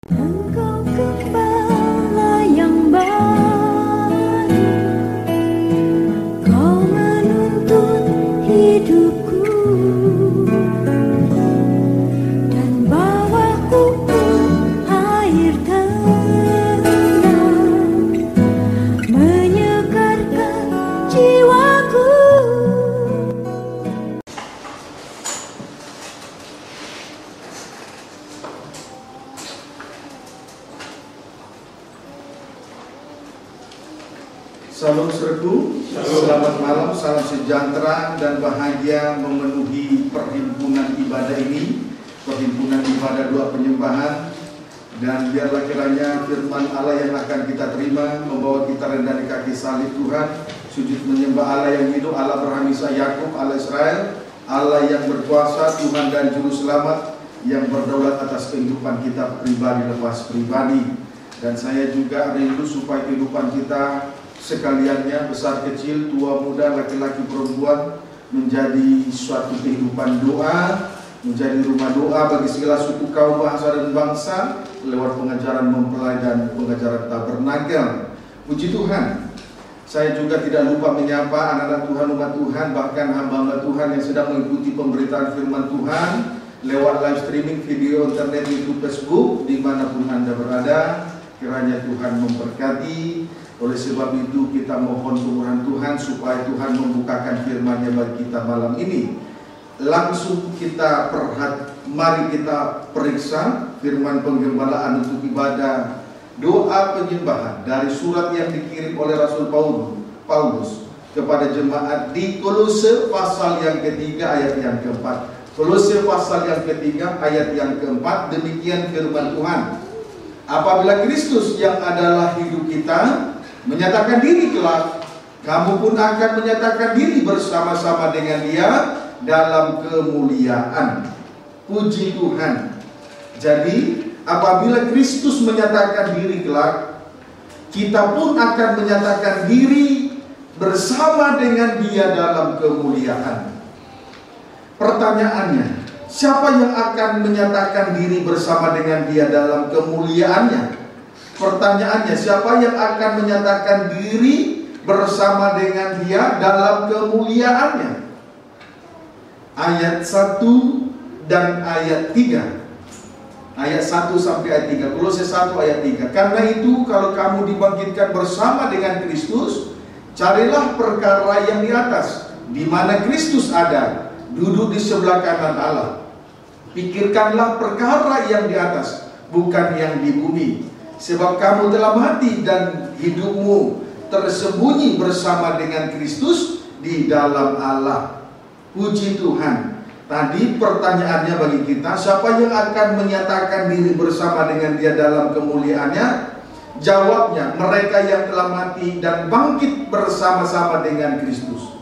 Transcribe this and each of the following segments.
Engkau gembala yang baik, Kau menuntun hidupku dan bawaku ke air tenang, menyegarkan jiwaku. Salam serbu, selamat malam, salam sejahtera dan bahagia memenuhi perhimpunan ibadah ini, perhimpunan ibadah doa penyembahan. Dan biarlah kiranya firman Allah yang akan kita terima membawa kita rendah di kaki salib Tuhan, sujud menyembah Allah yang hidup, Allah Abraham, Ishak, Yakub, Allah Israel, Allah yang berkuasa, Tuhan dan Juru Selamat yang berdaulat atas kehidupan kita pribadi lepas pribadi. Dan saya juga rindu supaya kehidupan kita sekaliannya, besar kecil, tua muda, laki-laki perempuan, menjadi suatu kehidupan doa, menjadi rumah doa bagi segala suku, kaum, bahasa dan bangsa lewat pengajaran mempelai dan pengajaran tabernakel. Puji Tuhan. Saya juga tidak lupa menyapa anak-anak Tuhan, umat Tuhan, bahkan hamba-hamba Tuhan yang sedang mengikuti pemberitaan firman Tuhan lewat live streaming video internet, YouTube, Facebook, dimanapun Anda berada. Kiranya Tuhan memberkati. Oleh sebab itu kita mohon kemurahan Tuhan supaya Tuhan membukakan firman-Nya bagi kita malam ini. Langsung kita mari kita periksa firman penggembalaan untuk ibadah doa penyembahan dari surat yang dikirim oleh Rasul Paulus kepada jemaat di Kolose pasal yang ketiga ayat yang keempat. Kolose pasal yang ketiga ayat yang keempat, demikian firman Tuhan. Apabila Kristus yang adalah hidup kita menyatakan diri kelak, kamu pun akan menyatakan diri bersama-sama dengan Dia dalam kemuliaan. Puji Tuhan. Jadi apabila Kristus menyatakan diri kelak, kita pun akan menyatakan diri bersama dengan Dia dalam kemuliaan. Pertanyaannya, siapa yang akan menyatakan diri bersama dengan Dia dalam kemuliaannya? Pertanyaannya, siapa yang akan menyatakan diri bersama dengan Dia dalam kemuliaannya? Ayat 1 dan ayat 3. Ayat 1 sampai ayat 3. Kolose 1 ayat 3. Karena itu kalau kamu dibangkitkan bersama dengan Kristus, carilah perkara yang di atas, di mana Kristus ada, duduk di sebelah kanan Allah. Pikirkanlah perkara yang di atas, bukan yang di bumi. Sebab kamu telah mati dan hidupmu tersembunyi bersama dengan Kristus di dalam Allah. Puji Tuhan. Tadi pertanyaannya bagi kita, siapa yang akan menyatakan diri bersama dengan Dia dalam kemuliaannya? Jawabnya, mereka yang telah mati dan bangkit bersama-sama dengan Kristus.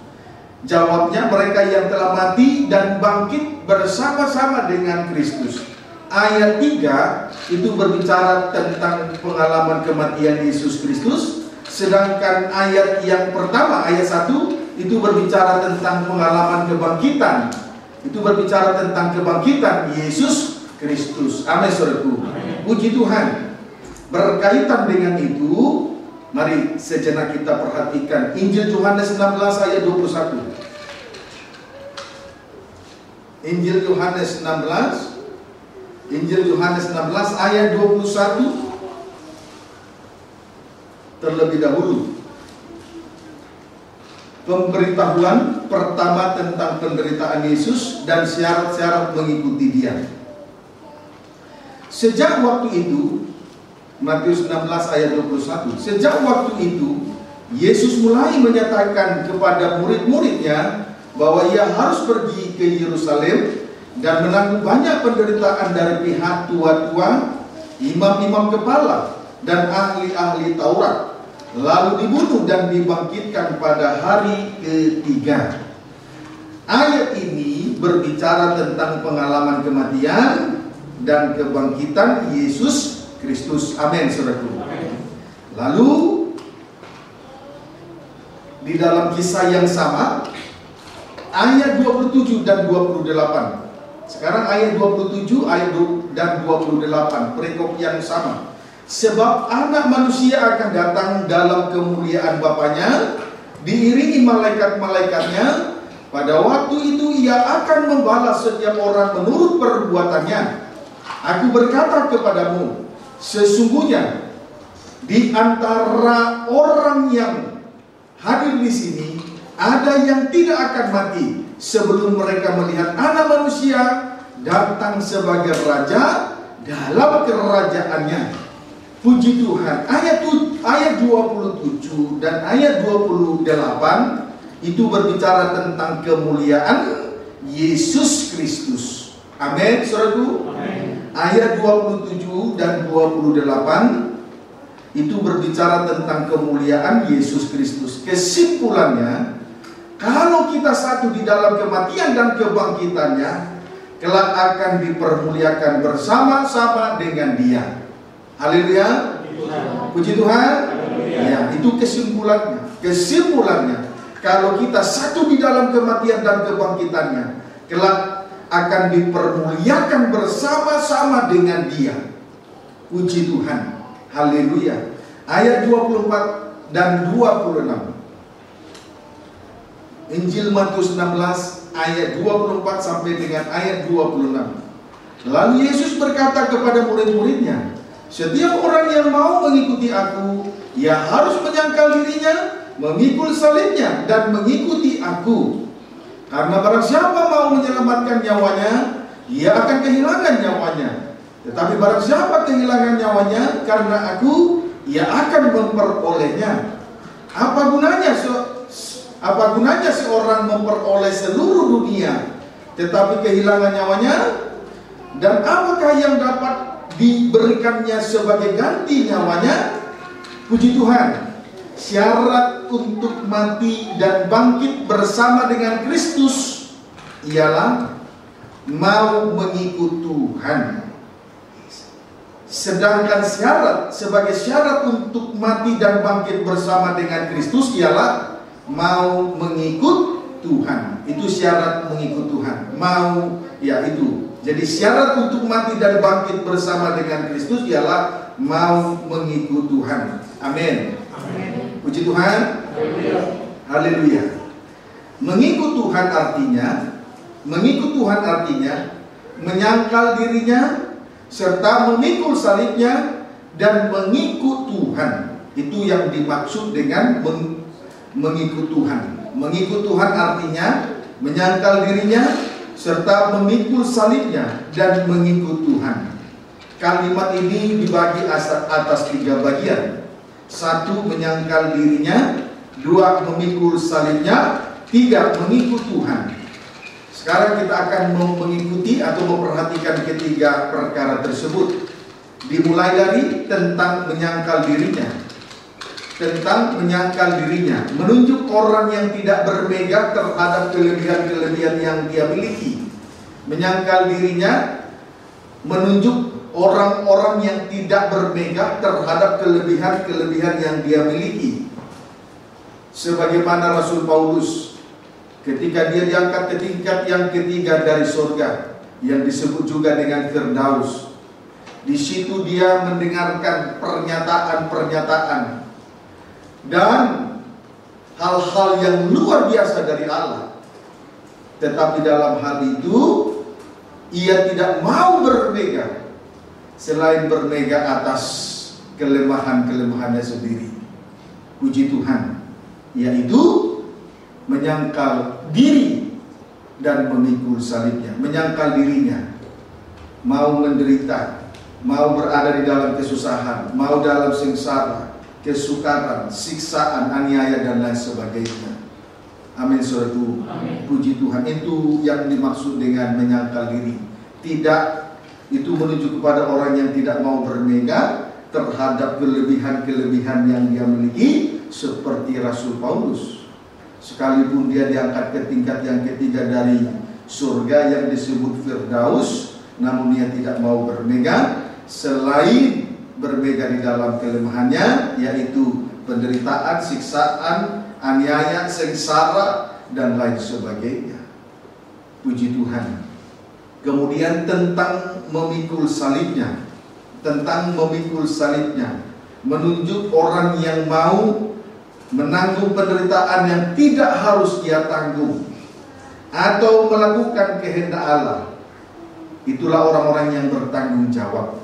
Jawabnya, mereka yang telah mati dan bangkit bersama-sama dengan Kristus. Ayat 3 itu berbicara tentang pengalaman kematian Yesus Kristus. Sedangkan ayat yang pertama, ayat 1, itu berbicara tentang pengalaman kebangkitan. Itu berbicara tentang kebangkitan Yesus Kristus. Amin, saudaraku. Puji Tuhan. Berkaitan dengan itu, mari sejenak kita perhatikan Injil Yohanes 16 ayat 21. Injil Yohanes 16 ayat 21 terlebih dahulu. Pemberitahuan pertama tentang penderitaan Yesus dan syarat-syarat mengikuti Dia. Sejak waktu itu, Matius 16 ayat 21, sejak waktu itu Yesus mulai menyatakan kepada murid-muridnya bahwa Ia harus pergi ke Yerusalem dan menanggung banyak penderitaan dari pihak tua-tua, imam-imam kepala, dan ahli-ahli Taurat, lalu dibunuh dan dibangkitkan pada hari ketiga. Ayat ini berbicara tentang pengalaman kematian dan kebangkitan Yesus Kristus. Amin, saudaraku. Lalu di dalam kisah yang sama, ayat 27 dan 28, Sekarang ayat 27 dan 28, perikop yang sama. Sebab anak manusia akan datang dalam kemuliaan Bapanya, diiringi malaikat-malaikatnya. Pada waktu itu ia akan membalas setiap orang menurut perbuatannya. Aku berkata kepadamu, sesungguhnya di antara orang yang hadir di sini ada yang tidak akan mati sebelum mereka melihat Anak Manusia datang sebagai Raja dalam kerajaannya. Puji Tuhan. Ayat 27 dan ayat 28 itu berbicara tentang kemuliaan Yesus Kristus. Amin, saudaraku. Ayat 27 dan 28 itu berbicara tentang kemuliaan Yesus Kristus. Kesimpulannya, kalau kita satu di dalam kematian dan kebangkitannya, kelak akan dipermuliakan bersama-sama dengan Dia. Haleluya. Puji Tuhan. Ya, itu kesimpulannya. Kesimpulannya, kalau kita satu di dalam kematian dan kebangkitannya, kelak akan dipermuliakan bersama-sama dengan Dia. Puji Tuhan. Haleluya. Ayat 24 dan 26. Injil Matius 16 ayat 24 sampai dengan ayat 26. Lalu Yesus berkata kepada murid-muridnya, setiap orang yang mau mengikuti aku, ia harus menyangkal dirinya, memikul salibnya, dan mengikuti aku. Karena barang siapa mau menyelamatkan nyawanya, ia akan kehilangan nyawanya. Tetapi barang siapa kehilangan nyawanya karena aku, ia akan memperolehnya. Apa gunanya seorang memperoleh seluruh dunia, tetapi kehilangan nyawanya? Dan apakah yang dapat diberikannya sebagai ganti nyawanya? Puji Tuhan. Syarat untuk mati dan bangkit bersama dengan Kristus ialah mau mengikut Tuhan. Sedangkan sebagai syarat untuk mati dan bangkit bersama dengan Kristus ialah mau mengikut Tuhan. Itu syarat mengikut Tuhan. Mau, ya itu. Jadi syarat untuk mati dan bangkit bersama dengan Kristus ialah mau mengikut Tuhan. Amin. Puji Tuhan. Haleluya. Mengikut Tuhan artinya menyangkal dirinya serta memikul salibnya dan mengikut Tuhan. Itu yang dimaksud dengan mengikut Tuhan. Mengikut Tuhan artinya menyangkal dirinya serta memikul salibnya dan mengikut Tuhan. Kalimat ini dibagi atas 3 bagian. 1, menyangkal dirinya. 2, memikul salibnya. 3, mengikut Tuhan. Sekarang kita akan mengikuti atau memperhatikan ketiga perkara tersebut. Dimulai dari tentang menyangkal dirinya. Tentang menyangkal dirinya, menunjuk orang yang tidak bermega terhadap kelebihan-kelebihan yang dia miliki. Menyangkal dirinya menunjuk orang-orang yang tidak bermega terhadap kelebihan-kelebihan yang dia miliki. Sebagaimana Rasul Paulus ketika dia diangkat ke tingkat yang ketiga dari surga, yang disebut juga dengan Firdaus. Di situ dia mendengarkan pernyataan-pernyataan dan hal-hal yang luar biasa dari Allah. Tetapi dalam hal itu ia tidak mau bermega, selain bermega atas kelemahan-kelemahannya sendiri. Puji Tuhan, yaitu menyangkal diri dan memikul salibnya. Menyangkal dirinya, mau menderita, mau berada di dalam kesusahan, mau dalam sengsara, kesukaran, siksaan, aniaya, dan lain sebagainya. Amin, saudaraku. Puji Tuhan. Itu yang dimaksud dengan menyangkal diri. Tidak itu menuju kepada orang yang tidak mau bermega terhadap kelebihan-kelebihan yang dia miliki, seperti Rasul Paulus. Sekalipun dia diangkat ke tingkat yang ketiga dari surga yang disebut Firdaus, namun dia tidak mau bermega, selain bermega di dalam kelemahannya, yaitu penderitaan, siksaan, aniaya, sengsara, dan lain sebagainya. Puji Tuhan. Kemudian tentang memikul salibnya, menunjuk orang yang mau menanggung penderitaan yang tidak harus dia tanggung atau melakukan kehendak Allah. Itulah orang-orang yang bertanggung jawab.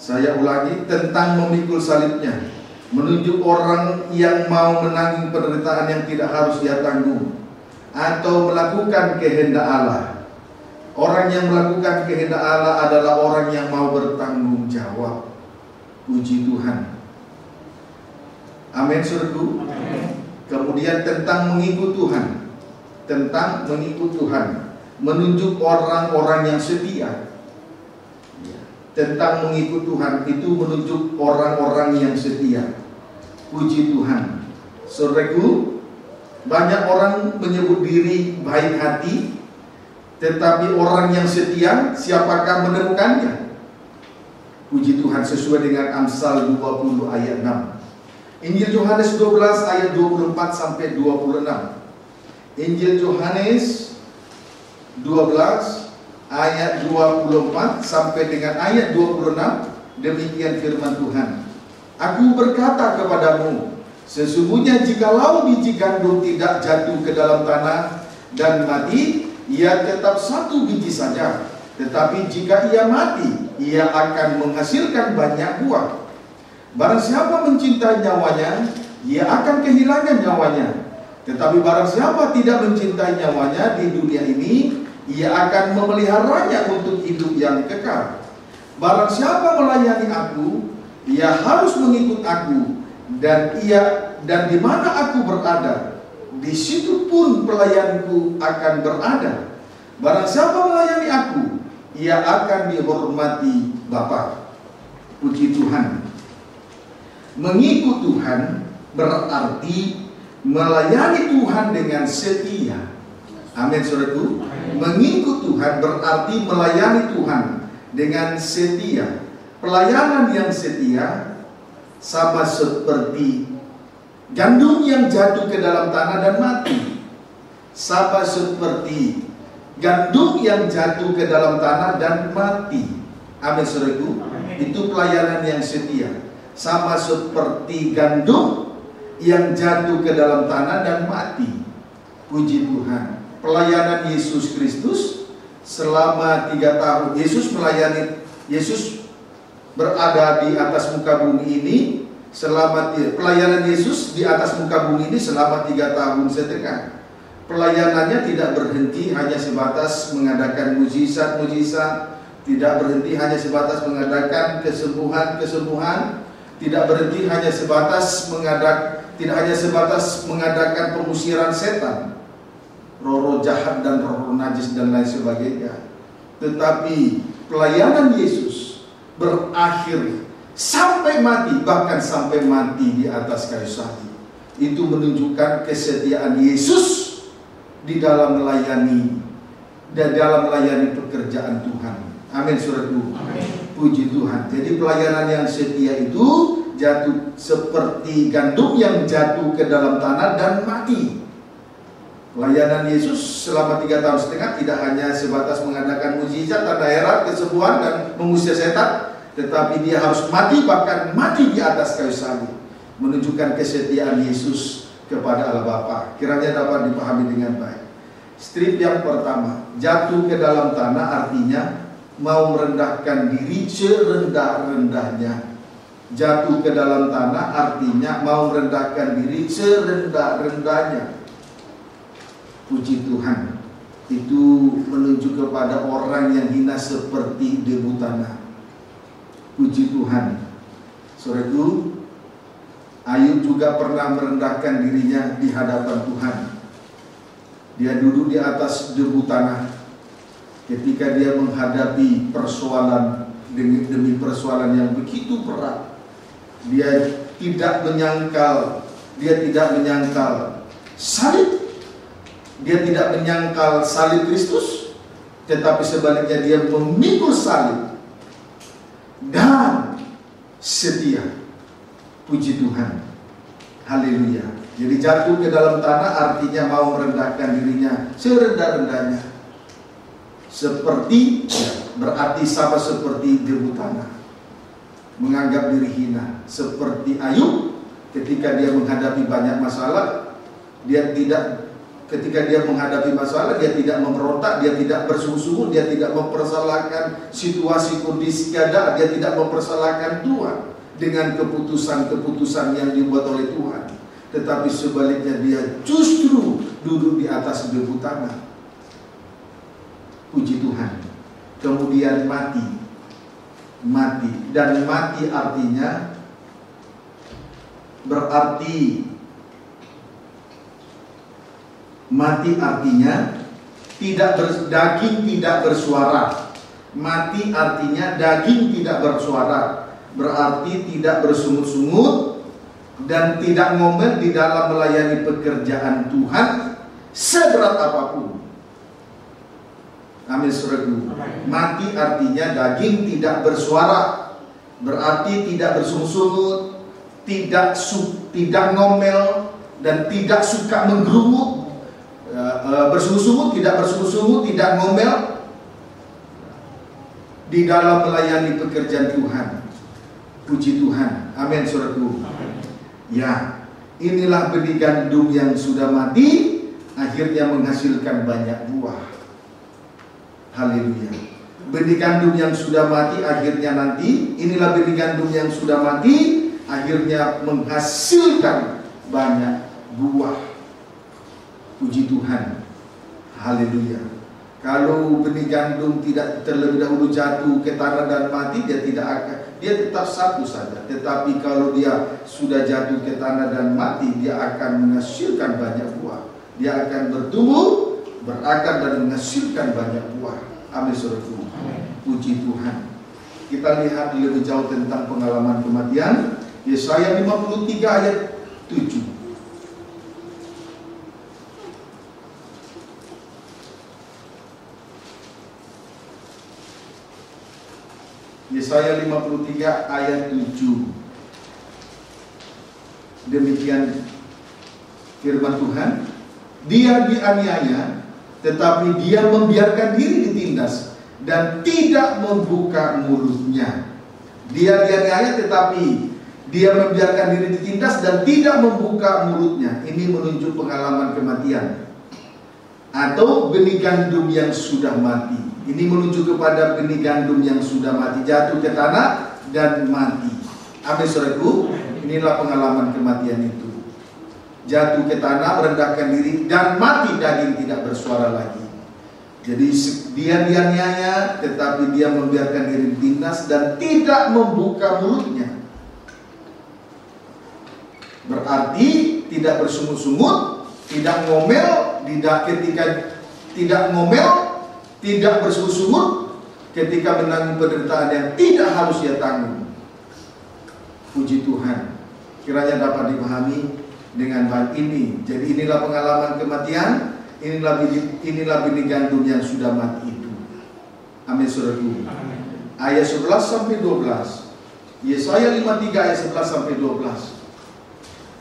Saya ulangi, tentang memikul salibnya, menunjuk orang yang mau menanggung penderitaan yang tidak harus dia tanggung atau melakukan kehendak Allah. Orang yang melakukan kehendak Allah adalah orang yang mau bertanggung jawab. Puji Tuhan. Amin, saudaraku. Kemudian tentang mengikut Tuhan, menunjuk orang-orang yang setia. Tentang mengikut Tuhan itu menunjuk orang-orang yang setia. Puji Tuhan. Saudaraku, banyak orang menyebut diri baik hati, tetapi orang yang setia, siapakah menemukannya? Puji Tuhan, sesuai dengan Amsal 20 ayat 6. Injil Yohanes 12 ayat 24 sampai 26. Injil Yohanes 12 ayat 24 sampai dengan ayat 26. Demikian firman Tuhan. Aku berkata kepadamu, sesungguhnya jikalau biji gandum tidak jatuh ke dalam tanah dan mati, ia tetap satu biji saja. Tetapi jika ia mati, ia akan menghasilkan banyak buah. Barang siapa mencintai nyawanya, ia akan kehilangan nyawanya. Tetapi barang siapa tidak mencintai nyawanya di dunia ini, ia akan memeliharanya untuk hidup yang kekal. Barang siapa melayani aku, ia harus mengikut aku, dan di mana aku berada, di situ pun pelayanku akan berada. Barang siapa melayani aku, ia akan dihormati Bapa. Puji Tuhan. Mengikut Tuhan berarti melayani Tuhan dengan setia. Amin, saudaraku. Mengikut Tuhan berarti melayani Tuhan dengan setia. Pelayanan yang setia sama seperti gandum yang jatuh ke dalam tanah dan mati. Sama seperti gandum yang jatuh ke dalam tanah dan mati. Amin, saudaraku. Itu pelayanan yang setia. Sama seperti gandum yang jatuh ke dalam tanah dan mati. Puji Tuhan. Pelayanan Yesus Kristus selama 3 tahun. Yesus berada di atas muka bumi ini pelayanan Yesus di atas muka bumi ini selama 3 tahun setengah. Pelayanannya tidak berhenti hanya sebatas mengadakan mujizat-mujizat, tidak berhenti hanya sebatas mengadakan kesembuhan-kesembuhan, tidak berhenti hanya sebatas mengadakan pengusiran setan, roh-roh jahat dan roh najis dan lain sebagainya. Tetapi pelayanan Yesus berakhir sampai mati, bahkan sampai mati di atas kayu salib. Itu menunjukkan kesetiaan Yesus di dalam melayani pekerjaan Tuhan. Amin, saudaraku. Puji Tuhan. Jadi pelayanan yang setia itu jatuh seperti gandum yang jatuh ke dalam tanah dan mati. Pelayanan Yesus selama 3 tahun setengah tidak hanya sebatas mengadakan mujizat, tanda herat, kesembuhan dan mengusir setan, tetapi dia harus mati, bahkan mati di atas kayu salib, menunjukkan kesetiaan Yesus kepada Allah Bapa. Kiranya dapat dipahami dengan baik. Strip yang pertama, jatuh ke dalam tanah artinya mau merendahkan diri serendah-rendahnya. Jatuh ke dalam tanah artinya mau merendahkan diri serendah-rendahnya. Puji Tuhan. Itu menunjuk kepada orang yang hina seperti debu tanah. Puji Tuhan. Saudaraku, Ayub juga pernah merendahkan dirinya di hadapan Tuhan. Dia duduk di atas debu tanah ketika dia menghadapi persoalan demi persoalan yang begitu berat. Dia tidak menyangkal salib. Dia tidak menyangkal salib Kristus, tetapi sebaliknya dia memikul salib dan setia. Puji Tuhan. Haleluya. Jadi jatuh ke dalam tanah artinya mau merendahkan dirinya serendah-rendahnya. Seperti, berarti sama seperti debu tanah, menganggap diri hina. Seperti Ayub, ketika dia menghadapi banyak masalah, ketika dia menghadapi masalah, dia tidak memberontak, dia tidak bersungguh-sungguh, dia tidak mempersalahkan situasi kondisi keadaan, dia tidak mempersalahkan Tuhan dengan keputusan-keputusan yang dibuat oleh Tuhan. Tetapi sebaliknya dia justru duduk di atas debu tanah. Puji Tuhan. Kemudian mati. Dan mati artinya berarti mati artinya daging tidak bersuara. Mati artinya daging tidak bersuara, berarti tidak bersungut-sungut dan tidak ngomel di dalam melayani pekerjaan Tuhan seberat apapun. Amin, saudaraku. Mati artinya daging tidak bersuara, berarti tidak bersungut-sungut, tidak ngomel dan tidak suka menggerumut. Bersungut-sungut, tidak bersungut-sungut, tidak ngomel di dalam melayani pekerjaan Tuhan. Puji Tuhan. Amin, saudaraku. Ya, inilah benih gandum yang sudah mati, akhirnya menghasilkan banyak buah. Haleluya. Benih gandum yang sudah mati, akhirnya nanti, inilah benih gandum yang sudah mati, akhirnya menghasilkan banyak buah. Puji Tuhan. Haleluya. Kalau benih gandum tidak terlebih dahulu jatuh ke tanah dan mati, dia tetap satu saja. Tetapi kalau dia sudah jatuh ke tanah dan mati, dia akan menghasilkan banyak buah. Dia akan bertumbuh, berakar dan menghasilkan banyak buah. Amin, saudaraku. Puji Tuhan. Kita lihat lebih jauh tentang pengalaman kematian. Yesaya 53 ayat 7. Yesaya 53 ayat 7. Demikian firman Tuhan. Dia dianiaya, tetapi dia membiarkan diri ditindas dan tidak membuka mulutnya. Dia dianiaya, tetapi dia membiarkan diri ditindas dan tidak membuka mulutnya. Ini menunjuk pengalaman kematian atau benih gandum yang sudah mati. Ini menunjuk kepada benih gandum yang sudah mati, jatuh ke tanah dan mati. Amin, saudaraku. Inilah pengalaman kematian itu. Jatuh ke tanah, merendahkan diri dan mati, daging tidak bersuara lagi. Jadi dia dianiaya, tetapi dia membiarkan diri ditindas dan tidak membuka mulutnya. Berarti tidak bersungut-sungut, tidak ngomel, tidak bersungut-sungut ketika menanggung penderitaan yang tidak harus dia tanggung. Puji Tuhan. Kiranya dapat dipahami dengan baik ini. Jadi inilah pengalaman kematian, inilah benih gandum yang sudah mati itu. Amin, saudaraku. Ayat 11 sampai 12. Yesaya 53 ayat 11 sampai 12.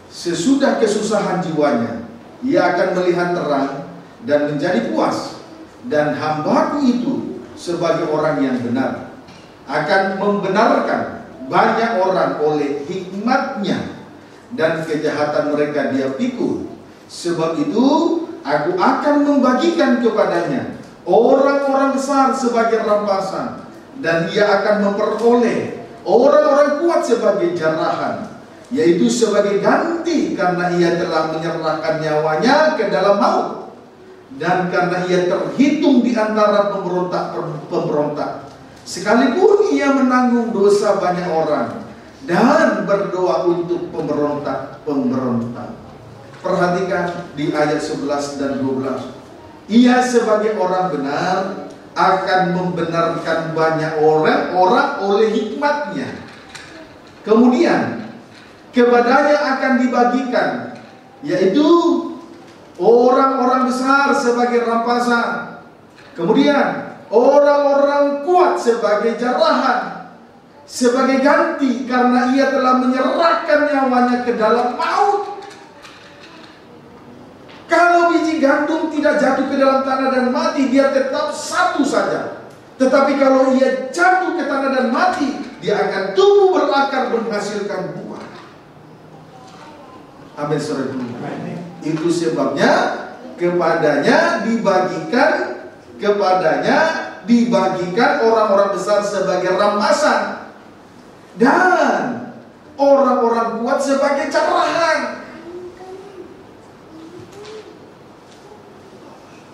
Sesudah kesusahan jiwanya, ia akan melihat terang dan menjadi puas. Dan hambaku itu sebagai orang yang benar akan membenarkan banyak orang oleh hikmatnya, dan kejahatan mereka dia pikul. Sebab itu aku akan membagikan kepadanya orang-orang besar sebagai rampasan, dan ia akan memperoleh orang-orang kuat sebagai jarahan, yaitu sebagai ganti karena ia telah menyerahkan nyawanya ke dalam maut, dan karena ia terhitung di antara pemberontak. Sekalipun ia menanggung dosa banyak orang dan berdoa untuk pemberontak. Perhatikan di ayat 11 dan 12. Ia sebagai orang benar akan membenarkan banyak orang oleh hikmatnya. Kemudian kepadanya akan dibagikan, yaitu orang-orang besar sebagai rampasan. Kemudian orang-orang kuat sebagai jarahan, sebagai ganti karena ia telah menyerahkan nyawanya ke dalam maut. Kalau biji gandum tidak jatuh ke dalam tanah dan mati, dia tetap satu saja. Tetapi kalau ia jatuh ke tanah dan mati, dia akan tumbuh berakar menghasilkan buah. Amin, saudara. Itu sebabnya kepadanya dibagikan orang-orang besar sebagai rampasan dan orang-orang kuat sebagai carahan.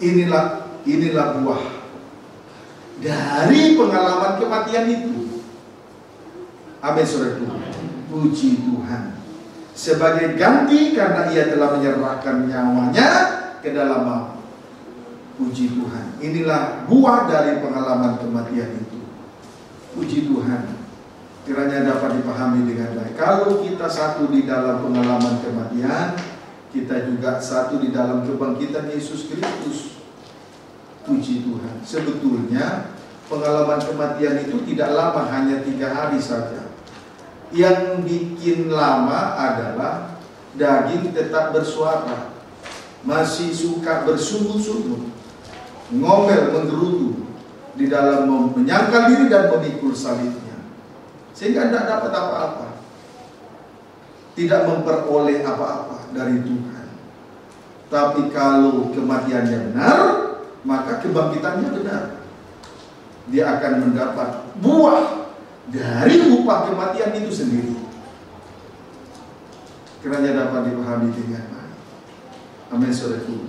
Inilah buah dari pengalaman kematian itu. Amin, saudara. Puji Tuhan. Sebagai ganti karena ia telah menyerahkan nyawanya ke dalam maut. Puji Tuhan. Inilah buah dari pengalaman kematian itu. Puji Tuhan. Kiranya dapat dipahami dengan baik. Kalau kita satu di dalam pengalaman kematian, kita juga satu di dalam kebangkitan Yesus Kristus. Puji Tuhan. Sebetulnya pengalaman kematian itu tidak lama, hanya 3 hari saja. Yang bikin lama adalah daging tetap bersuara, masih suka bersungut-sungut, ngomel, menggerutu di dalam menyangkal diri dan memikul salibnya, sehingga tidak dapat apa-apa, tidak memperoleh apa-apa dari Tuhan. Tapi kalau kematiannya benar, maka kebangkitannya benar. Dia akan mendapat buah dari upah kematian itu sendiri. Kiranya dapat dipahami dengan baik. Amin, saudaraku.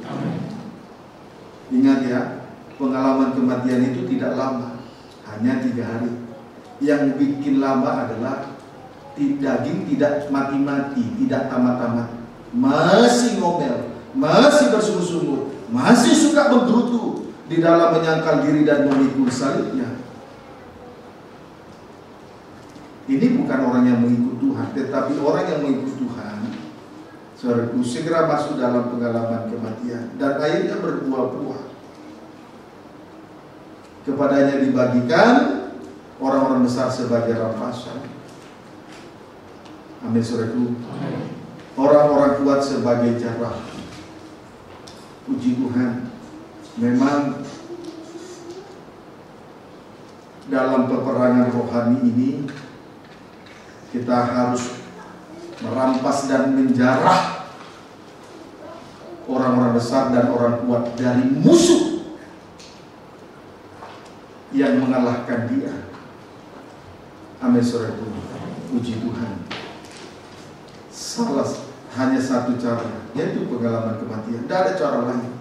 Ingat ya, pengalaman kematian itu tidak lama, hanya 3 hari. Yang bikin lama adalah daging tidak mati-mati, tidak tamat-tamat, masih ngomel, masih bersungut-sungut, masih suka menggerutu di dalam menyangkal diri dan memikul salibnya. Ini bukan orang yang mengikut Tuhan, tetapi orang yang mengikut Tuhan, saudaraku, segera masuk dalam pengalaman kematian dan akhirnya berbuah-buah. Kepadanya dibagikan orang-orang besar sebagai rampasan. Amin, saudaraku. Orang-orang kuat sebagai jarah. Puji Tuhan. Memang dalam peperangan rohani ini kita harus merampas dan menjarah orang-orang besar dan orang kuat dari musuh yang mengalahkan dia. Amin, saudaraku. Puji Tuhan. Hanya satu cara, yaitu pengalaman kematian. Tidak ada cara lain.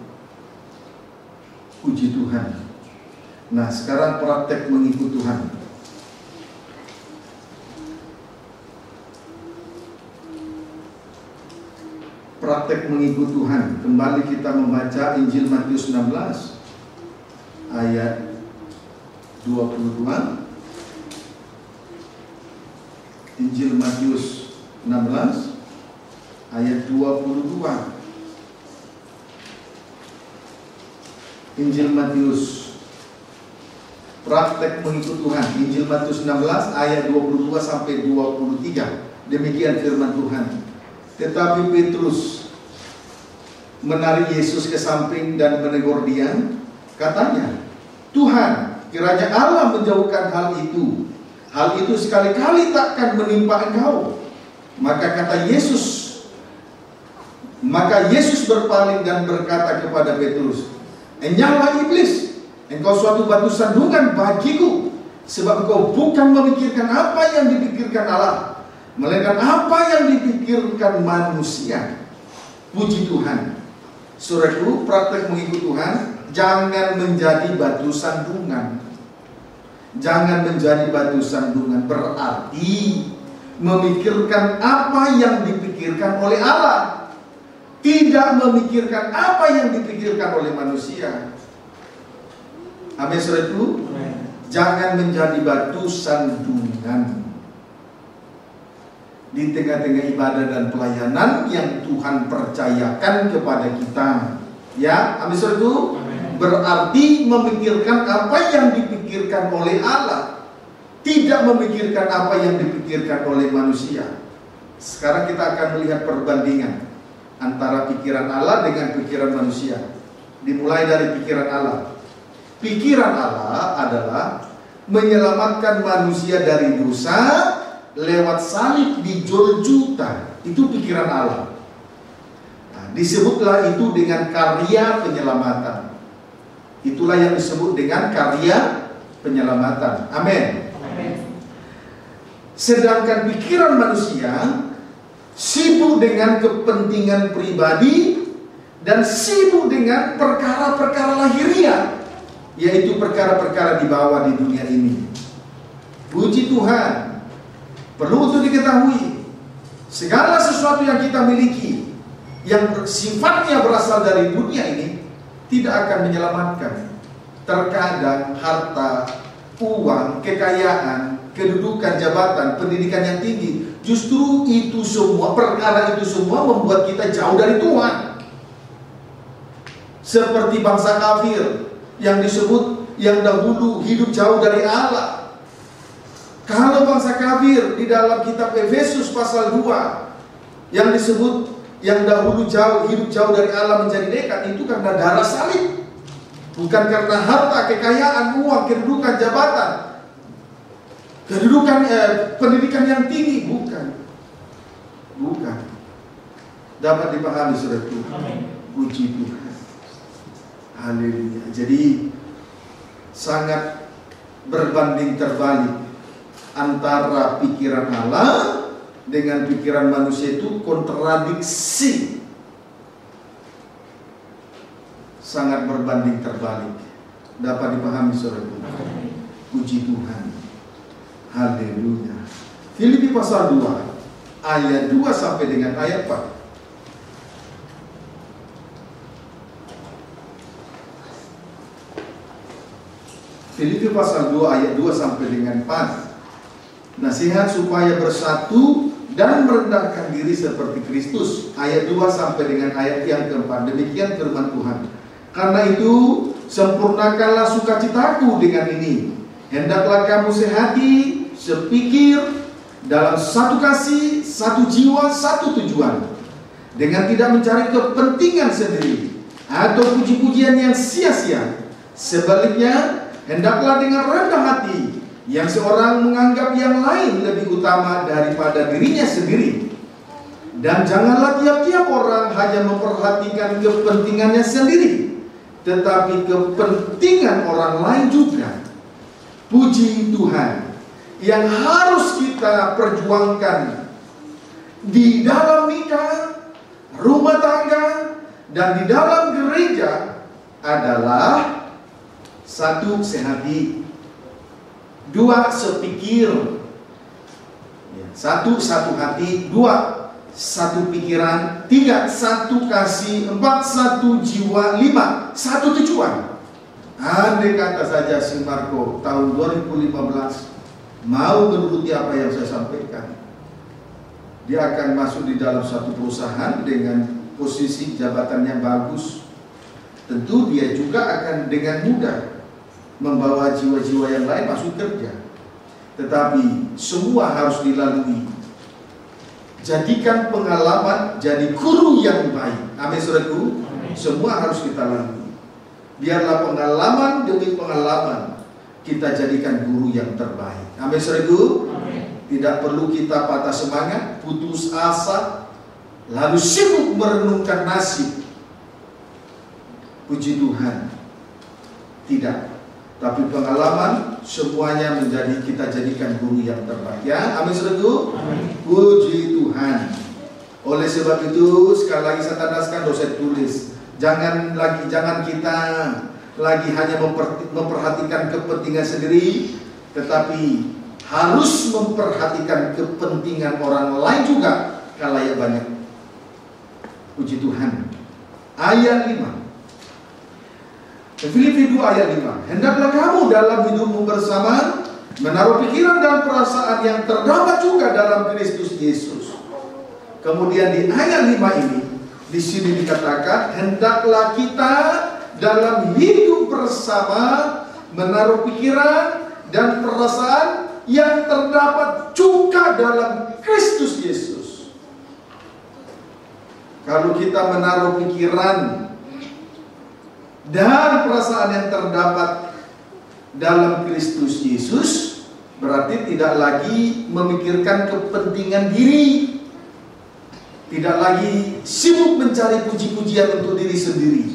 Puji Tuhan. Nah, sekarang praktek mengikut Tuhan. Praktek mengikut Tuhan. Kembali kita membaca Injil Matius 16 ayat 22. Injil Matius 16 ayat 22. Injil Matius, praktek mengikut Tuhan. Injil Matius 16 ayat 22 sampai 23. Demikian firman Tuhan. Tetapi Petrus menarik Yesus ke samping dan menegur dia, katanya, Tuhan, kiranya Allah menjauhkan hal itu. Hal itu sekali-kali takkan menimpa engkau. Maka Yesus berpaling dan berkata kepada Petrus, enyahlah iblis, engkau suatu batu sandungan bagiku, sebab engkau bukan memikirkan apa yang dipikirkan Allah, melainkan apa yang dipikirkan manusia. Puji Tuhan. Saudaraku, praktek mengikut Tuhan, jangan menjadi batu sandungan. Jangan menjadi batu sandungan berarti memikirkan apa yang dipikirkan oleh Allah, tidak memikirkan apa yang dipikirkan oleh manusia. Amin, saudaraku. Jangan menjadi batu sandungan di tengah-tengah ibadah dan pelayanan yang Tuhan percayakan kepada kita. Ya, amin, saudaraku. Berarti memikirkan apa yang dipikirkan oleh Allah, tidak memikirkan apa yang dipikirkan oleh manusia. Sekarang kita akan melihat perbandingan antara pikiran Allah dengan pikiran manusia. Dimulai dari pikiran Allah. Pikiran Allah adalah menyelamatkan manusia dari dosa lewat salib di Golgota. Itu pikiran Allah. Nah, disebutlah itu dengan karya penyelamatan. Itulah yang disebut dengan karya penyelamatan. Amin. Sedangkan pikiran manusia sibuk dengan kepentingan pribadi dan sibuk dengan perkara-perkara lahiriah, yaitu perkara-perkara di bawah di dunia ini. Puji Tuhan, perlu untuk diketahui, segala sesuatu yang kita miliki yang sifatnya berasal dari dunia ini tidak akan menyelamatkan. Terkadang harta, uang, kekayaan, kedudukan, jabatan, pendidikan yang tinggi, justru itu semua, perkara itu semua membuat kita jauh dari Tuhan. Seperti bangsa kafir yang disebut yang dahulu hidup jauh dari Allah. Kalau bangsa kafir di dalam kitab Efesus pasal 2 yang disebut yang dahulu hidup jauh dari Allah menjadi dekat, itu karena darah salib. Bukan karena harta, kekayaan, uang, kedudukan, jabatan, pendidikan yang tinggi, bukan. Dapat dipahami, saudaraku. Puji Tuhan. Haleluya. Jadi sangat berbanding terbalik antara pikiran Allah dengan pikiran manusia, itu kontradiksi. Sangat berbanding terbalik. Dapat dipahami, saudaraku. Puji Tuhan. Haleluya. Filipi pasal 2 ayat 2 sampai dengan ayat 4. Filipi pasal 2 ayat 2 sampai dengan 4. Nasihat supaya bersatu dan merendahkan diri seperti Kristus. Ayat 2 sampai dengan ayat yang keempat. Demikian firman Tuhan. Karena itu sempurnakanlah sukacitaku dengan ini. Hendaklah kamu sehati, sepikir, dalam satu kasih, satu jiwa, satu tujuan, dengan tidak mencari kepentingan sendiri atau puji-pujian yang sia-sia. Sebaliknya, hendaklah dengan rendah hati, yang seorang menganggap yang lain lebih utama daripada dirinya sendiri. Dan janganlah tiap-tiap orang hanya memperhatikan kepentingannya sendiri, tetapi kepentingan orang lain juga. Puji Tuhan, yang harus kita perjuangkan di dalam nikah, rumah tangga, dan di dalam gereja adalah: satu, sehati; dua, sepikir; satu hati; dua, satu pikiran; tiga, satu kasih; empat, satu jiwa; lima, satu tujuan. Andai kata saja si Marco tahun 2015 mau menuruti apa yang saya sampaikan, dia akan masuk di dalam satu perusahaan dengan posisi jabatan yang bagus. Tentu dia juga akan dengan mudah membawa jiwa-jiwa yang lain masuk kerja. Tetapi semua harus dilalui. Jadikan pengalaman jadi guru yang baik. Amin, saudaraku. Semua harus kita lalui. Biarlah pengalaman demi pengalaman kita jadikan guru yang terbaik. Amin, saudaraku. Tidak perlu kita patah semangat, putus asa, lalu sibuk merenungkan nasib. Puji Tuhan. Tidak. Tapi pengalaman semuanya menjadi kita jadikan guru yang terbaik. Ya, amin, saudaraku. Puji Tuhan. Oleh sebab itu, sekali lagi saya tandaskan dosen tulis. Jangan kita lagi hanya memperhatikan kepentingan sendiri, tetapi harus memperhatikan kepentingan orang lain juga, khalayak banyak. Puji Tuhan. Ayat 5. Filipi 2 ayat 5. Hendaklah kamu dalam hidupmu bersama menaruh pikiran dan perasaan yang terdapat juga dalam Kristus Yesus. Kemudian di ayat 5 ini, di sini dikatakan, hendaklah kita dalam hidup bersama menaruh pikiran dan perasaan yang terdapat juga dalam Kristus Yesus. Kalau kita menaruh pikiran dan perasaan yang terdapat dalam Kristus Yesus, berarti tidak lagi memikirkan kepentingan diri, tidak lagi sibuk mencari puji-pujian untuk diri sendiri.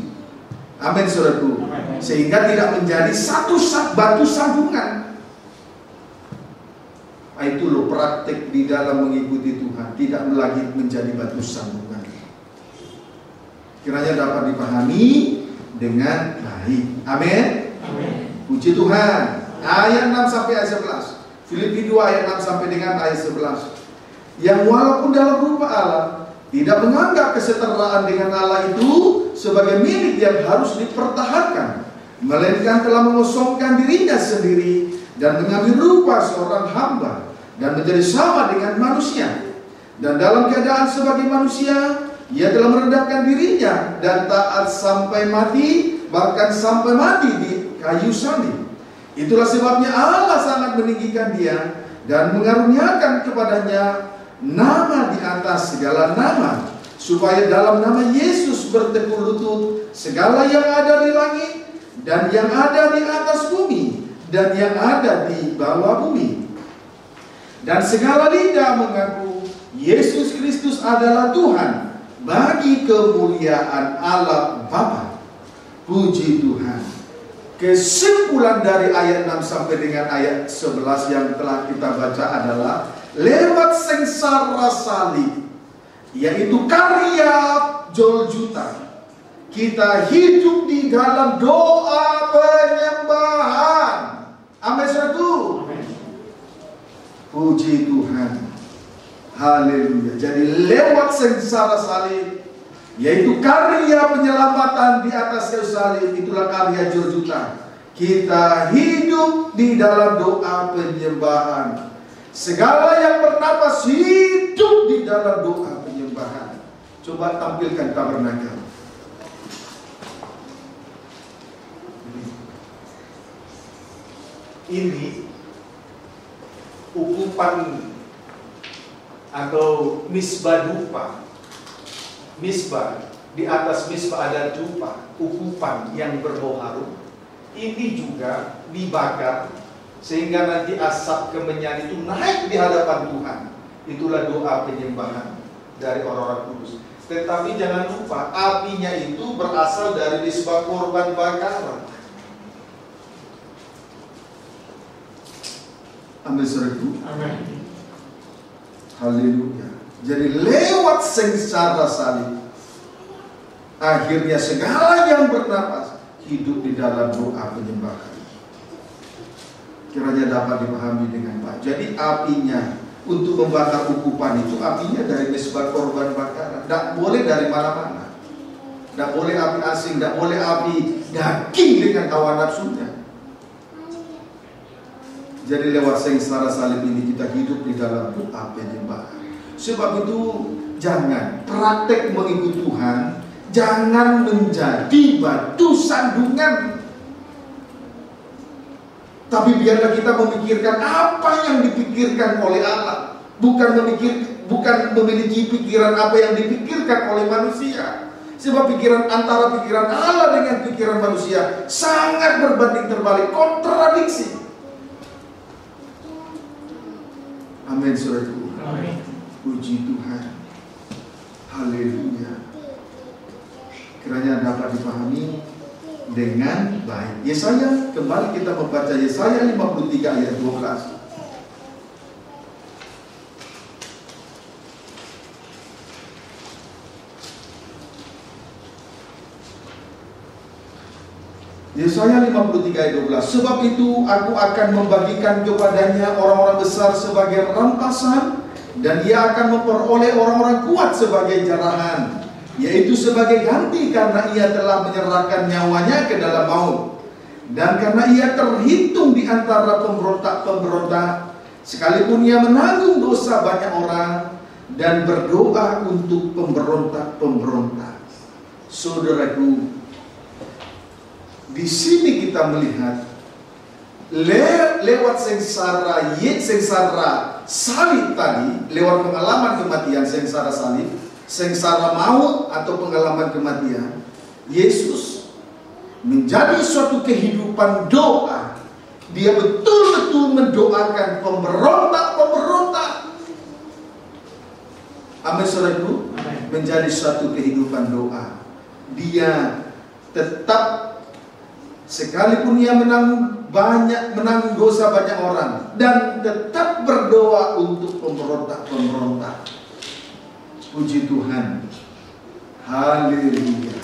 Amin, saudaraku. Sehingga tidak menjadi satu batu sandungan. Itu loh praktik di dalam mengikuti Tuhan, tidak lagi menjadi batu sandungan. Kiranya dapat dipahami dengan baik. Amin. Puji Tuhan. Ayat 6 sampai ayat 11. Filipi 2 ayat 6 sampai dengan ayat 11. Yang walaupun dalam rupa Allah, tidak menganggap kesetaraan dengan Allah itu sebagai milik yang harus dipertahankan, melainkan telah mengosongkan dirinya sendiri dan mengambil rupa seorang hamba dan menjadi sama dengan manusia. Dan dalam keadaan sebagai manusia, ia telah merendahkan dirinya dan taat sampai mati, bahkan sampai mati di kayu salib. Itulah sebabnya Allah sangat meninggikan dia dan mengaruniakan kepadanya nama di atas segala nama, supaya dalam nama Yesus bertekuk lutut segala yang ada di langit dan yang ada di atas bumi dan yang ada di bawah bumi, dan segala lidah mengaku Yesus Kristus adalah Tuhan, bagi kemuliaan Allah Bapa. Puji Tuhan. Kesimpulan dari ayat 6 sampai dengan ayat 11 yang telah kita baca adalah lewat sengsara salib, yaitu karya Golgota, kita hidup di dalam doa penyembahan. Amin, saudaraku. Puji Tuhan. Haleluya. Jadi lewat sengsara salib, yaitu karya penyelamatan di atas kayu salib, itulah karya Golgota, kita hidup di dalam doa penyembahan. Segala yang bernapas hidup di dalam doa penyembahan. Coba tampilkan tabernakel. Ini ukupan atau misbah dupa. Misbah, di atas misbah ada dupa, ukupan yang berbau harum. Ini juga dibakar sehingga nanti asap kemenyan itu naik di hadapan Tuhan. Itulah doa penyembahan dari orang-orang kudus. Tetapi jangan lupa, apinya itu berasal dari misbah korban bakaran. Amin, saudaraku. Amin. Haleluya. Jadi lewat sengsara salib, akhirnya segala yang bernapas hidup di dalam doa penyembahan. Kiranya dapat dipahami dengan baik. Jadi apinya untuk membakar ukupan itu, apinya dari mesbah korban bakaran. Tidak boleh dari mana-mana. Tidak boleh api asing, tidak boleh api daging dengan hawa nafsunya. Jadi lewat sengsara salib ini kita hidup di dalam doa penyembahan. Sebab itu jangan praktek mengikut Tuhan, jangan menjadi batu sandungan. Tapi biarlah kita memikirkan apa yang dipikirkan oleh Allah, bukan memiliki pikiran apa yang dipikirkan oleh manusia. Sebab pikiran antara pikiran Allah dengan pikiran manusia sangat berbanding terbalik, kontradiksi. Amin, saudaraku. Amin. Puji Tuhan. Haleluya. Kiranya dapat dipahami dengan baik. Yesaya, kembali kita membaca Yesaya 53 ayat 12. Yesaya 53 ayat 12. Sebab itu aku akan membagikan kepadanya orang-orang besar sebagai rampasan, dan ia akan memperoleh orang-orang kuat sebagai jarahan, yaitu sebagai ganti karena ia telah menyerahkan nyawanya ke dalam maut, dan karena ia terhitung di antara pemberontak-pemberontak, sekalipun ia menanggung dosa banyak orang dan berdoa untuk pemberontak-pemberontak. Saudaraku, di sini kita melihat lewat sengsara salib tadi, lewat pengalaman kematian sengsara salib, sengsara maut atau pengalaman kematian, Yesus menjadi suatu kehidupan doa. Dia betul-betul mendoakan pemberontak-pemberontak. Amin, saudaraku. Menjadi suatu kehidupan doa. Dia tetap, sekalipun ia menanggung dosa banyak orang, dan tetap berdoa untuk pemberontak-pemberontak. Puji Tuhan. Haleluya.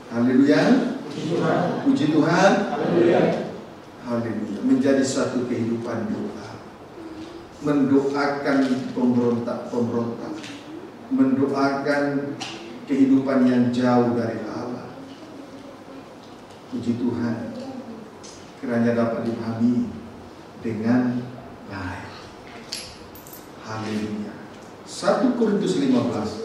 Haleluya. Puji Tuhan. Haleluya. Haleluya. Menjadi suatu kehidupan doa. Mendoakan pemberontak-pemberontak. Mendoakan kehidupan yang jauh dari Allah. Puji Tuhan. Kiranya dapat dipahami dengan baik. Haleluya. 1 Korintus 15.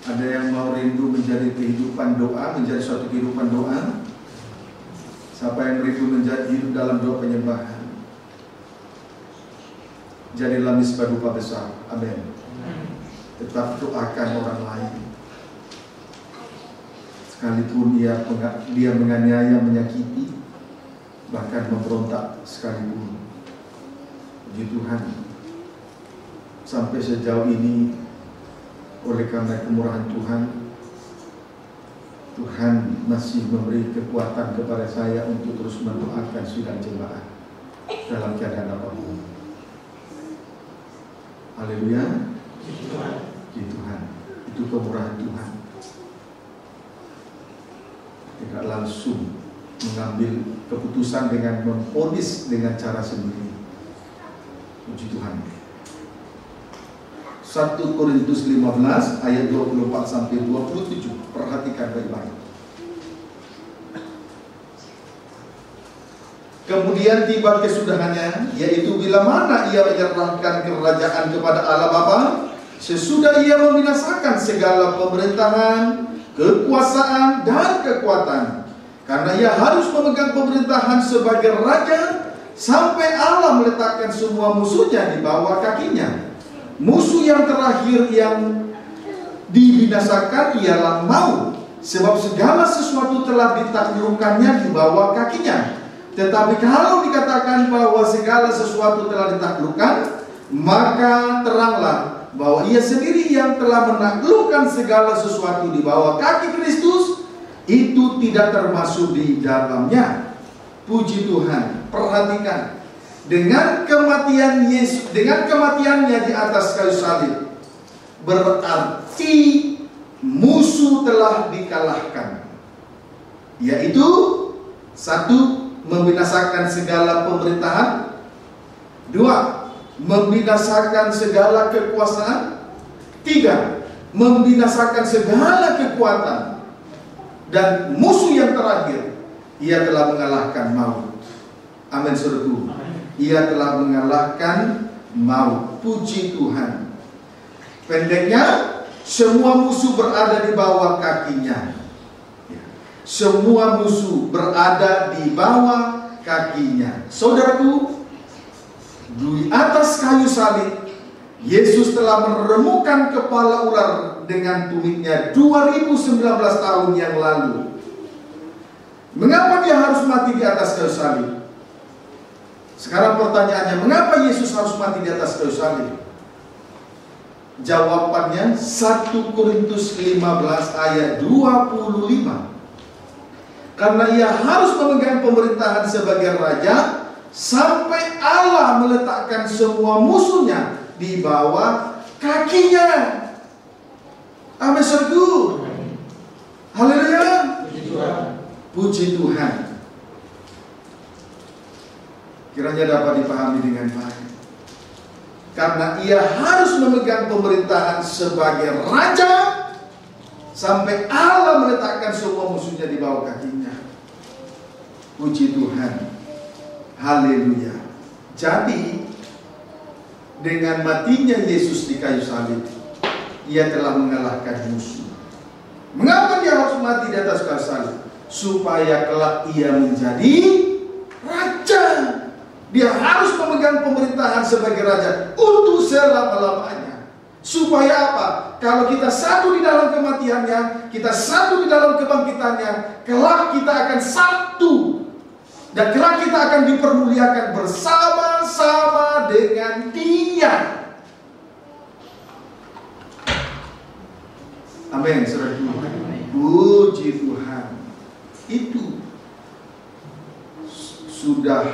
Ada yang mau rindu menjadi kehidupan doa, menjadi suatu kehidupan doa. Siapa yang rindu menjadi hidup dalam doa penyembahan, jadilah misbah dupa besar. Amin. Tetap doakan orang lain, sekalipun dia menganiaya, menyakiti, bahkan memberontak sekalipun. Puji Tuhan. Sampai sejauh ini, oleh karena kemurahan Tuhan, Tuhan masih memberi kekuatan kepada saya untuk terus mendoakan sidang jemaat dalam keadaan apapun. Haleluya. Puji Tuhan. Itu kemurahan Tuhan. Tidak langsung mengambil keputusan dengan memvonis dengan cara sendiri. Puji Tuhan. 1 Korintus 15 ayat 24 sampai 27. Perhatikan baik-baik. Kemudian tiba kesudahannya, yaitu bila mana ia menyerahkan kerajaan kepada Allah Bapa, sesudah ia membinasakan segala pemerintahan, kekuasaan dan kekuatan. Karena ia harus memegang pemerintahan sebagai raja sampai Allah meletakkan semua musuhnya di bawah kakinya. Musuh yang terakhir yang dibinasakan ialah maut, sebab segala sesuatu telah ditaklukkannya di bawah kakinya. Tetapi kalau dikatakan bahwa segala sesuatu telah ditaklukkan, maka teranglah bahwa ia sendiri yang telah menaklukkan segala sesuatu di bawah kaki Kristus, itu tidak termasuk di dalamnya. Puji Tuhan. Perhatikan. Dengan kematian Yesus, dengan kematiannya di atas kayu salib, berarti musuh telah dikalahkan. Yaitu 1. Membinasakan segala pemerintahan. 2. Membinasakan segala kekuasaan. 3. Membinasakan segala kekuatan. Dan musuh yang terakhir, ia telah mengalahkan maut. Amin, saudaraku. Ia telah mengalahkan maut. Puji Tuhan. Pendeknya, semua musuh berada di bawah kakinya. Semua musuh berada di bawah kakinya. Saudaraku, di atas kayu salib, Yesus telah meremukkan kepala ular dengan tumitnya 2019 tahun yang lalu. Mengapa dia harus mati di atas kayu salib? Sekarang pertanyaannya, mengapa Yesus harus mati di atas kayu salib? Jawabannya 1 Korintus 15 ayat 25. Karena ia harus memegang pemerintahan sebagai raja sampai Allah meletakkan semua musuhnya di bawah kakinya. Amin, saudaraku. Haleluya. Puji Tuhan. Kiranya dapat dipahami dengan baik. Karena ia harus memegang pemerintahan sebagai raja sampai Allah meletakkan semua musuhnya di bawah kakinya. Puji Tuhan. Haleluya. Jadi dengan matinya Yesus di kayu salib, ia telah mengalahkan musuh. Mengapa dia harus mati di atas kayu salib? Supaya kelak ia menjadi raja. Dia harus memegang pemerintahan sebagai raja untuk selama-lamanya. Supaya apa? Kalau kita satu di dalam kematiannya, kita satu di dalam kebangkitannya, kelak kita akan satu. Dan kelak kita akan dipermuliakan bersama-sama dengan Dia. Amin, saudaraku. Puji Tuhan. Itu sudah,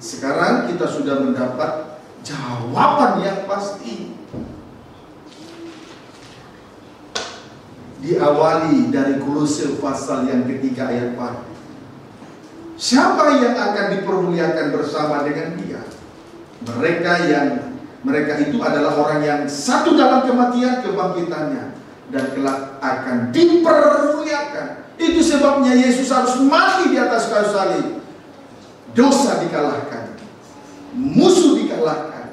sekarang kita sudah mendapat jawaban yang pasti. Diawali dari Kolose pasal yang ketiga ayat 4. Siapa yang akan dipermuliakan bersama dengan Dia? Mereka itu adalah orang yang satu dalam kematian, kebangkitannya, dan kelak akan dipermuliakan. Itu sebabnya Yesus harus mati di atas kayu salib. Dosa dikalahkan, musuh dikalahkan,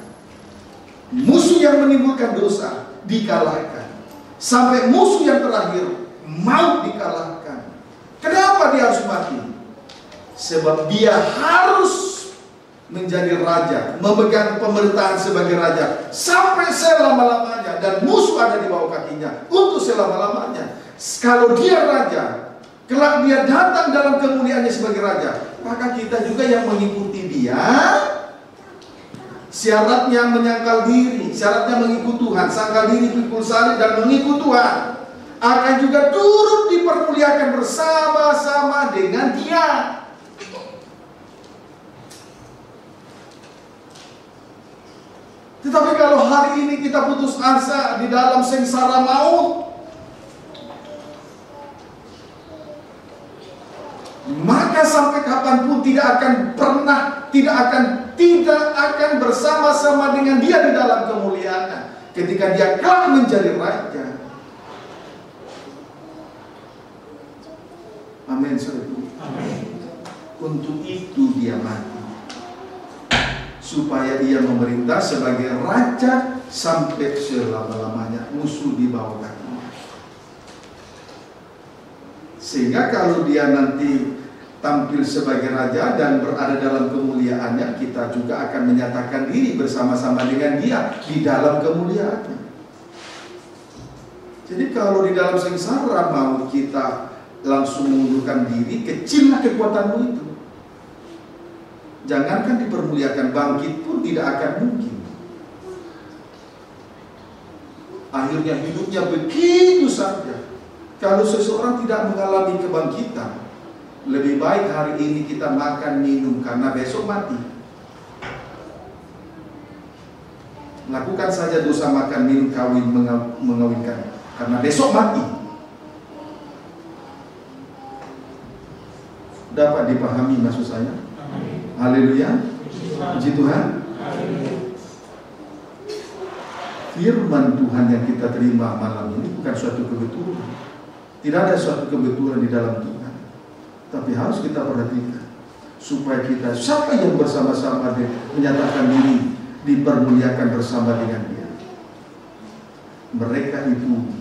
musuh yang menimbulkan dosa dikalahkan, sampai musuh yang terakhir, maut, dikalahkan. Kenapa dia harus mati? Sebab dia harus menjadi raja, memegang pemerintahan sebagai raja sampai selama-lamanya, dan musuh ada di bawah kakinya untuk selama-lamanya. Kalau dia raja, kelak dia datang dalam kemuliaannya sebagai raja, maka kita juga yang mengikuti dia. Syaratnya menyangkal diri, syaratnya mengikut Tuhan, sangkal diri, pikul salib, dan mengikut Tuhan, akan juga turut dipermuliakan bersama-sama dengan Dia. Tetapi kalau hari ini kita putus asa di dalam sengsara maut, maka sampai kapanpun tidak akan bersama-sama dengan Dia di dalam kemuliaannya ketika Dia kelak menjadi raja. Amin, saudaraku. Untuk itu Dia mati, supaya Ia memerintah sebagai raja sampai selama-lamanya, musuh di bawah kakinya. Sehingga kalau Dia nanti tampil sebagai raja dan berada dalam kemuliaannya, kita juga akan menyatakan diri bersama-sama dengan Dia di dalam kemuliaannya. Jadi kalau di dalam sengsara mau kita langsung mengundurkan diri, kecillah kekuatanmu itu. Jangankan dipermuliakan, bangkit pun tidak akan mungkin. Akhirnya hidupnya begitu saja. Kalau seseorang tidak mengalami kebangkitan, lebih baik hari ini kita makan minum karena besok mati. Lakukan saja dosa makan minum, kawin, mengawinkan, karena besok mati. Dapat dipahami maksud saya? Haleluya, puji Tuhan. Firman Tuhan yang kita terima malam ini bukan suatu kebetulan. Tidak ada suatu kebetulan di dalam Tuhan, tapi harus kita perhatikan supaya kita, siapa yang bersama-sama menyatakan diri dipermuliakan bersama dengan Dia. Mereka itu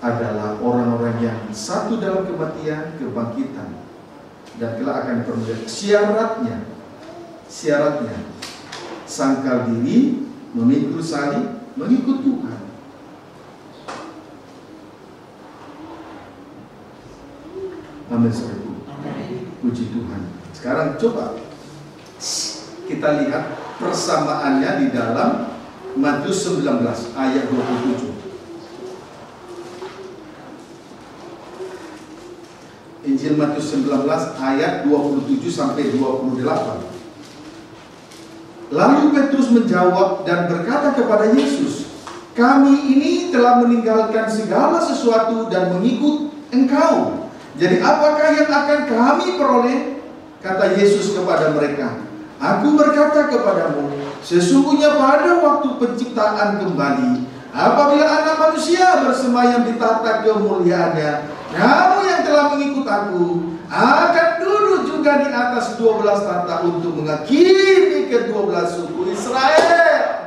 adalah orang-orang yang satu dalam kematian, kebangkitan, dan kelak akan dipermuliakan. Syaratnya sangkal diri, memikul salib, mengikut Tuhan. Amin, saudaraku. Puji Tuhan. Sekarang coba kita lihat persamaannya di dalam Matius 19 ayat 27. Injil Matius 19 ayat 27 sampai 28. Lalu Petrus menjawab dan berkata kepada Yesus, "Kami ini telah meninggalkan segala sesuatu dan mengikut Engkau. Jadi apakah yang akan kami peroleh?" Kata Yesus kepada mereka, "Aku berkata kepadamu, sesungguhnya pada waktu penciptaan kembali, apabila Anak Manusia bersemayam di tahta kemuliaannya, kamu yang telah mengikut Aku akan duduk juga di atas 12 tahta untuk menghakimi ke-12 suku Israel."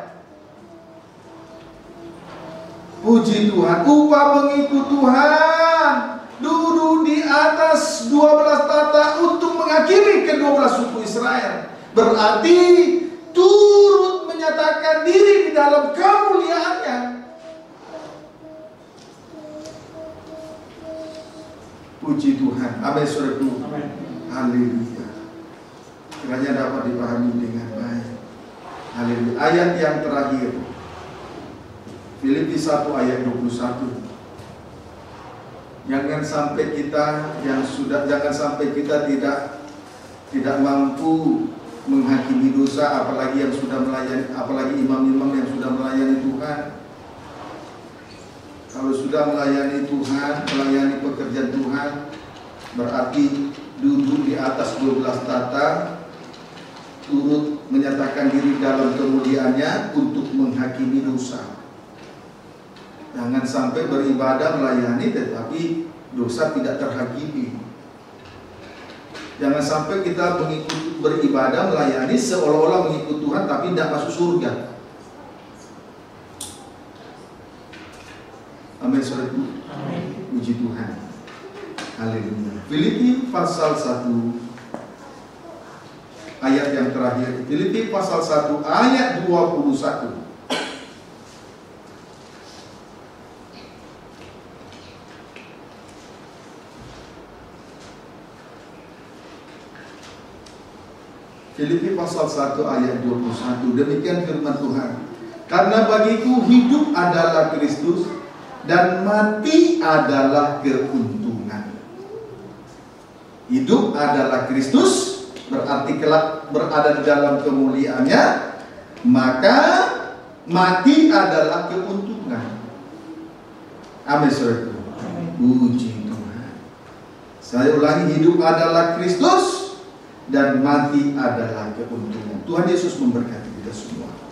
Puji Tuhan. Upah pengikut Tuhan duduk di atas 12 tahta untuk menghakimi ke-12 suku Israel. Berarti turut menyatakan diri di dalam kemuliaannya. Puji Tuhan. Amin, saudaraku. Haleluya. Kiranya dapat dipahami dengan baik. Haleluya. Ayat yang terakhir, Filipi 1 ayat 21. Jangan sampai kita tidak mampu menghakimi dosa, apalagi yang sudah melayani, apalagi imam-imam yang sudah melayani Tuhan. Kalau sudah melayani Tuhan, melayani pekerjaan Tuhan, berarti duduk di atas 12 tahta, turut menyatakan diri dalam kemuliaannya untuk menghakimi dosa. Jangan sampai beribadah melayani tetapi dosa tidak terhakimi. Jangan sampai kita beribadah melayani seolah-olah mengikut Tuhan tapi tidak masuk surga. Amin, saudaraku. Puji Tuhan. Haleluya. Filipi pasal 1 ayat yang terakhir. Filipi pasal 1 ayat 21. Filipi pasal 1 ayat 21. Demikian firman Tuhan. Karena bagiku hidup adalah Kristus dan mati adalah keuntungan. Hidup adalah Kristus, berarti kelak berada di dalam kemuliaannya. Maka mati adalah keuntungan. Amin, saudara. Puji Tuhan. Saya ulangi, hidup adalah Kristus dan mati adalah keuntungan. Tuhan Yesus memberkati kita semua.